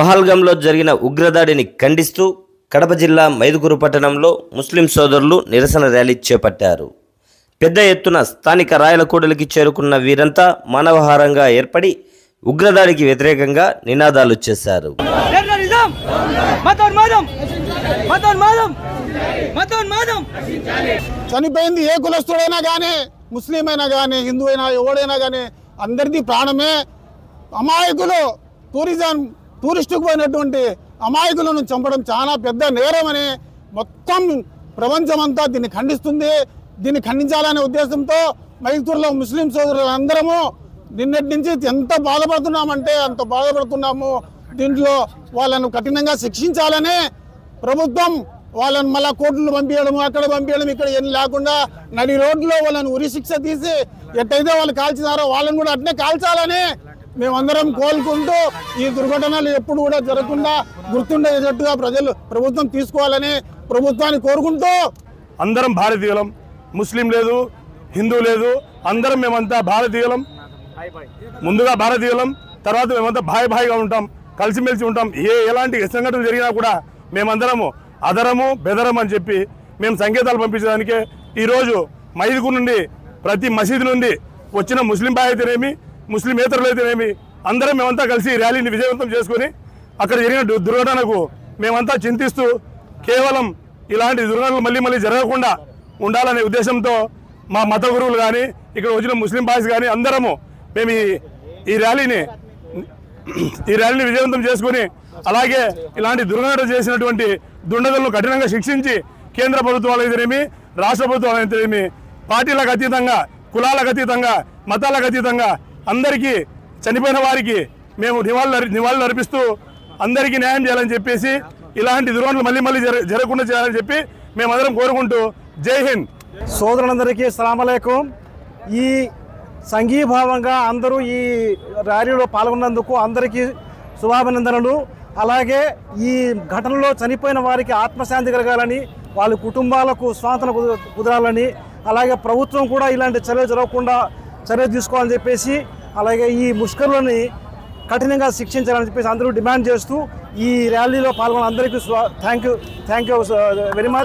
పహల్గాంలో జరిగిన ఉగ్రదాడిని ఖండిస్తూ కడప జిల్లా మైదుకూరు పట్టణంలో ముస్లిం సోదరులు నిరసన ర్యాలీ చేపట్టారు. పెద్ద ఎత్తున స్థానిక రాయలకూడలికి చేరుకున్న వీరంతా మానవహారంగా ఏర్పడి ఉగ్రదాడికి వ్యతిరేకంగా నినాదాలు చేశారు. చనిపోయింది ఏ కులస్తుడైనా కానీ, ముస్లిం అయినా కానీ, హిందూ అయినా, ఎవడైనా కానీ అందరిది ప్రాణమే. అమాయకులు టూరిస్టుకు పోయినటువంటి అమాయకులను చంపడం చాలా పెద్ద నేరమని మొత్తం ప్రపంచమంతా దీన్ని ఖండిస్తుంది. దీన్ని ఖండించాలనే ఉద్దేశంతో మైదుకూరులో ముస్లిం సోదరులందరము నిన్నటి నుంచి ఎంత బాధపడుతున్నామంటే అంత బాధపడుతున్నాము. దీంట్లో వాళ్ళను కఠినంగా శిక్షించాలని ప్రభుత్వం వాళ్ళని మళ్ళీ కోర్టులు పంపించడం, అక్కడ పంపించడం, ఇక్కడ ఏం లేకుండా నడి రోడ్లో వాళ్ళని ఉరి శిక్ష తీసి ఎట్టయితే వాళ్ళు కాల్చినారో వాళ్ళని కూడా అట్నే కాల్చాలని మేమందరం కోలుకుంటూ ఈ దుర్ఘటనలు ఎప్పుడు కూడా జరగకుండా గుర్తుండేటట్టుగా ప్రభుత్వం తీసుకోవాలని ప్రభుత్వాన్ని కోరుకుంటూ అందరం భారతీయులం, ముస్లిం లేదు, హిందూ లేదు, అందరం మేమంతా భారతీయులం. ముందుగా భారతీయులం, తర్వాత మేమంతా భాయిగా ఉంటాం, కలిసిమెలిసి ఉంటాం. ఎలాంటి సంఘటన జరిగినా కూడా మేమందరము అదరము బెదరం అని చెప్పి మేము సంకేతాలు పంపించడానికే ఈరోజు మైదుకూరు నుండి ప్రతి మసీదు నుండి వచ్చిన ముస్లిం భాయ్ అయితేనేమి, ముస్లిమేతరులు అయితేనేమి అందరం మేమంతా కలిసి ర్యాలీని విజయవంతం చేసుకుని అక్కడ జరిగిన దుర్ఘటనకు మేమంతా చింతిస్తూ కేవలం ఇలాంటి దుర్ఘటనలు మళ్ళీ జరగకుండా ఉండాలనే ఉద్దేశంతో మా మత గురువులు కానీ ఇక్కడ వచ్చిన ముస్లిం బాయ్స్ కానీ అందరము మేము ఈ ర్యాలీని విజయవంతం చేసుకుని అలాగే ఇలాంటి దుర్ఘటన చేసినటువంటి దుండగులను కఠినంగా శిక్షించి కేంద్ర ప్రభుత్వాలు అయితేనేమి, రాష్ట్ర ప్రభుత్వాలు అయితేనేమి పార్టీలకు అతీతంగా, కులాలకు అతీతంగా, మతాలకు అతీతంగా అందరికీ చనిపోయిన వారికి మేము నివాళులు అర్పిస్తూ అందరికీ న్యాయం చేయాలని చెప్పేసి ఇలాంటి దుర్ఘటనలు మళ్ళీ జరగకుండా చేయాలని చెప్పి మేమందరం కోరుకుంటూ జై హింద్. సోదరులందరికీ అస్సలాము అలైకుం. ఈ సంఘీభావంగా అందరూ ఈ ర్యాలీలో పాల్గొన్నందుకు అందరికీ శుభాభినందనలు. అలాగే ఈ ఘటనలో చనిపోయిన వారికి ఆత్మశాంతి కలగాలని, వాళ్ళ కుటుంబాలకు స్వాతంత్ర కుదరాలని, అలాగే ప్రభుత్వం కూడా ఇలాంటి చర్యలు జరగకుండా చర్య తీసుకోవాలని చెప్పేసి, అలాగే ఈ ముష్కరులని కఠినంగా శిక్షించాలని చెప్పేసి అందరూ డిమాండ్ చేస్తూ ఈ ర్యాలీలో పాల్గొన్న అందరికీ థ్యాంక్ యూ వెరీ మచ్.